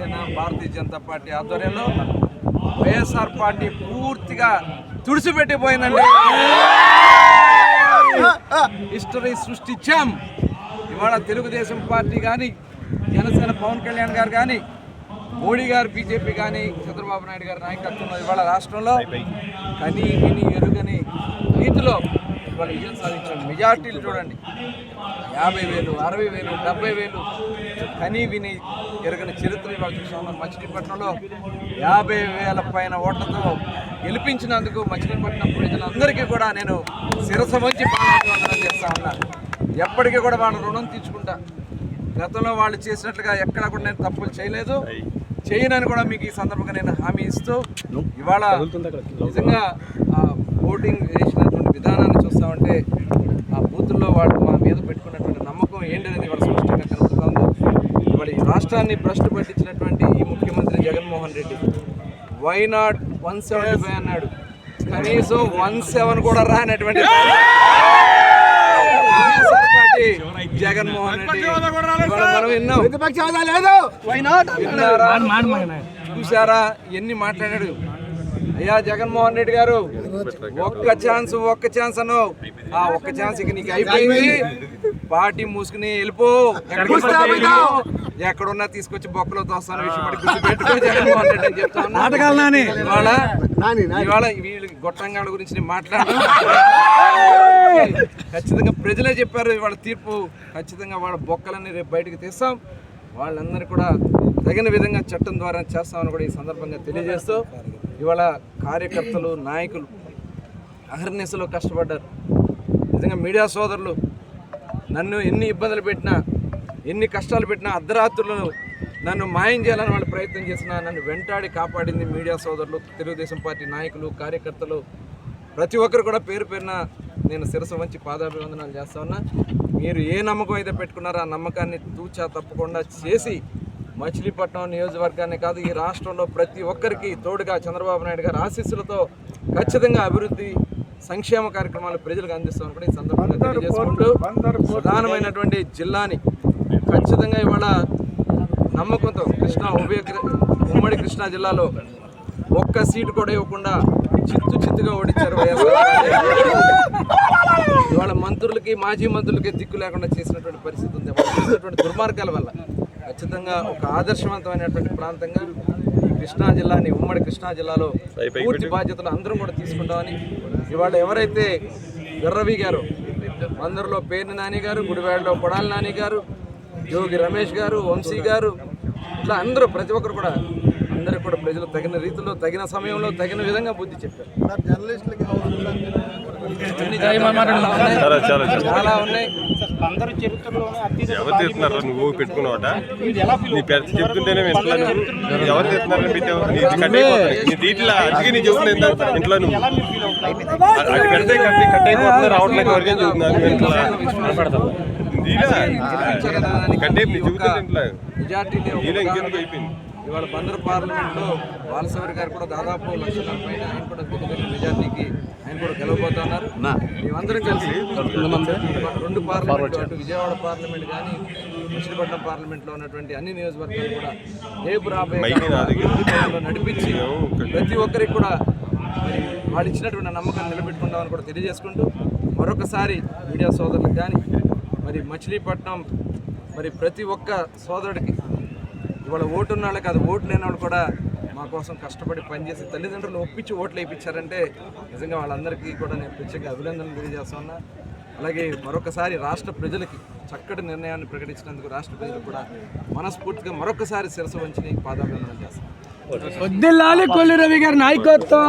Janasena Bharatiya Janata party ఆధ్వర్యంలో YSR party పూర్తిగా తుడిచిపెట్టిపోయిందండి. History సృష్టించాం. ఇవాళ తెలుగుదేశం పార్టీ కానీ, జనసేన పవన్ కళ్యాణ్ గారు కానీ, మోడీ గారు బీజేపీ కానీ, చంద్రబాబు నాయుడు గారి నాయకత్వంలో ఇవాళ రాష్ట్రంలో కనీ విని ఎరుగని రీతిలో ఇవాళ విజయం సాధించిన మెజార్టీలు చూడండి. 50,000, 60,000, 70,000 కనీ విని ఎరగని చరిత్ర ఇవాళ చూసాము. మచిలీపట్నంలో 50,000 పైన ఓట్లతో గెలిపించినందుకు మచిలీపట్నం ప్రజలందరికీ కూడా నేను శిరస వంచి పాదాభివందనం చేస్తా ఉన్నా. ఎప్పటికీ కూడా వాళ్ళ రుణం తీర్చుకుంటా. గతంలో వాళ్ళు చేసినట్లుగా ఎక్కడా కూడా నేను తప్పులు చేయలేదు, చేయనని కూడా మీకు ఈ సందర్భంగా నేను హామీ ఇస్తూ ఇవాళ నిజంగా ఓటింగ్ వేసినటువంటి విధానాన్ని చూస్తామంటే ఆ బూతుల్లో వాళ్ళు మా మీద పెట్టుకున్నటువంటి నమ్మకం ఏంటనేది ఇవాళ స్పష్టంగా కనబడుతుంది. ఇవాళ ఈ రాష్ట్రాన్ని భ్రష్టు పట్టించినటువంటి ఈ ముఖ్యమంత్రి జగన్మోహన్ రెడ్డి వై నాట్ 175 అన్నాడు. కనీసం 17 కూడా రానటువంటి జగన్మోహన్ రెడ్డి మనం విన్నాం. చూసారా ఎన్ని మాట్లాడాడు. అయ్యా జగన్మోహన్ రెడ్డి గారు, ఒక్క ఛాన్స్ అన్నావు. ఆ ఒక్క ఛాన్స్ ఇక నీకు అయిపోయింది. పార్టీ మూసుకుని వెళ్ళిపో. ఎక్కడున్నా తీసుకొచ్చి బొక్కలో తోస్తాను విషయం పెట్టుకో జగన్మోహన్ రెడ్డి అని చెప్తాను. ఇవాళ వీళ్ళు గొట్టంగాళ్ళ గురించి నేను మాట్లాడాను. ఖచ్చితంగా ప్రజలే చెప్పారు ఇవాళ తీర్పు. ఖచ్చితంగా వాళ్ళ బొక్కలన్నీ రేపు బయటకు తీస్తాం. వాళ్ళందరూ కూడా తగిన విధంగా చట్టం ద్వారా చేస్తామని కూడా ఈ సందర్భంగా తెలియజేస్తూ ఇవాళ కార్యకర్తలు, నాయకులు అహర్నిశలో కష్టపడ్డారు. నిజంగా మీడియా సోదరులు నన్ను ఎన్ని ఇబ్బందులు పెట్టినా, ఎన్ని కష్టాలు పెట్టినా, అర్ధరాత్రులను నన్ను మాయం చేయాలని వాళ్ళు ప్రయత్నం చేసినా నన్ను వెంటాడి కాపాడింది మీడియా సోదరులు, తెలుగుదేశం పార్టీ నాయకులు, కార్యకర్తలు ప్రతి ఒక్కరు కూడా పేరు పేరున నేను శిరస వంచి పాదాభివందనాలు చేస్తా ఉన్నా. మీరు ఏ నమ్మకం అయితే పెట్టుకున్నారో ఆ నమ్మకాన్ని తూచా తప్పకుండా చేసి మచిలీపట్నం నియోజకవర్గాన్ని కాదు ఈ రాష్ట్రంలో ప్రతి ఒక్కరికి తోడుగా చంద్రబాబు నాయుడు గారి ఆశీస్సులతో ఖచ్చితంగా అభివృద్ధి సంక్షేమ కార్యక్రమాలు ప్రజలకు అందిస్తామని కూడా ఈ సందర్భంగా తెలియజేసుకుంటూ ప్రధానమైనటువంటి జిల్లాని ఖచ్చితంగా ఇవాళ నమ్మకంతో ఉమ్మడి కృష్ణా జిల్లాలో ఒక్క సీటు కూడా ఇవ్వకుండా చిత్తుగా ఓడించారు. ఇవాళ మంత్రులకి, మాజీ మంత్రులకి దిక్కు లేకుండా చేసినటువంటి పరిస్థితి ఉంది. చేసినటువంటి దుర్మార్గాల వల్ల ఖచ్చితంగా ఒక ఆదర్శవంతమైనటువంటి ప్రాంతంగా కృష్ణా జిల్లాని, ఉమ్మడి కృష్ణా జిల్లాలో పూర్తి బాధ్యతలు అందరం కూడా తీసుకుంటామని ఇవాళ ఎవరైతే విర్రవీగారో అందరిలో పేర్ని నాని గారు, గుడివాడలో కొడాలి నాని గారు, యోగి రమేష్ గారు, వంశీ గారు, ఇట్లా అందరూ ప్రతి ఒక్కరు కూడా అందరికీ కూడా ప్రజలు తగిన రీతిలో, తగిన సమయంలో, తగిన విధంగా బుద్ధి చెప్పారు. చాలా ఉన్నాయి. ఎవరు తీస్తున్నారు? నువ్వు పెట్టుకున్నావట నీ పెద్ద చెప్తుంటేనే ఇంట్లో ఎవరు తీస్తున్నారు? దీంట్లో అడిగి నీ చెబుతున్నా ఇంట్లో నువ్వు అది పెడితే కట్ అయిపోతుంది, రావట్లేదు ఎవరికేం చెబుతున్నాను ఇంట్లో కట్టే నీ చెబుతుంటే ఇంట్లో ఇంకెందుకు అయిపోయింది. ఇవాళ బందరు పార్లమెంట్లో బాలశౌరి గారు కూడా దాదాపు 1,00,000 పైన ఆయన కూడా దగ్గర మెజార్టీకి ఆయన కూడా గెలవబోతున్నారు. మేమందరం కలిసి 2 పార్లమెంట్, అటు విజయవాడ పార్లమెంట్ కానీ, మచిలీపట్నం పార్లమెంట్లో ఉన్నటువంటి అన్ని నియోజకవర్గాలు కూడా రేపు రాబోయే నడిపించి ప్రతి ఒక్కరికి కూడా మరి వాళ్ళు ఇచ్చినటువంటి నమ్మకాన్ని నిలబెట్టుకుంటామని కూడా తెలియజేసుకుంటూ మరొకసారి మీడియా సోదరులకు కానీ, మరి మచిలీపట్నం మరి ప్రతి ఒక్క సోదరుడికి ఇవాళ ఓటు ఉన్న వాళ్ళకి, అది ఓటు లేని వాళ్ళు కూడా మా కోసం కష్టపడి పనిచేసి తల్లిదండ్రులు ఒప్పించి ఓట్లు వేయించారంటే నిజంగా వాళ్ళందరికీ కూడా నేను ప్రత్యేక అభినందనలు తెలియజేస్తున్నా. అలాగే మరొకసారి రాష్ట్ర ప్రజలకి చక్కటి నిర్ణయాన్ని ప్రకటించినందుకు రాష్ట్ర ప్రజలకు కూడా మనస్ఫూర్తిగా మరొకసారి శిరస వంచి పాదాభివందనం చేస్తాను. వద్దిల్లాలి కొల్లు రవి గారి నాయకత్వం.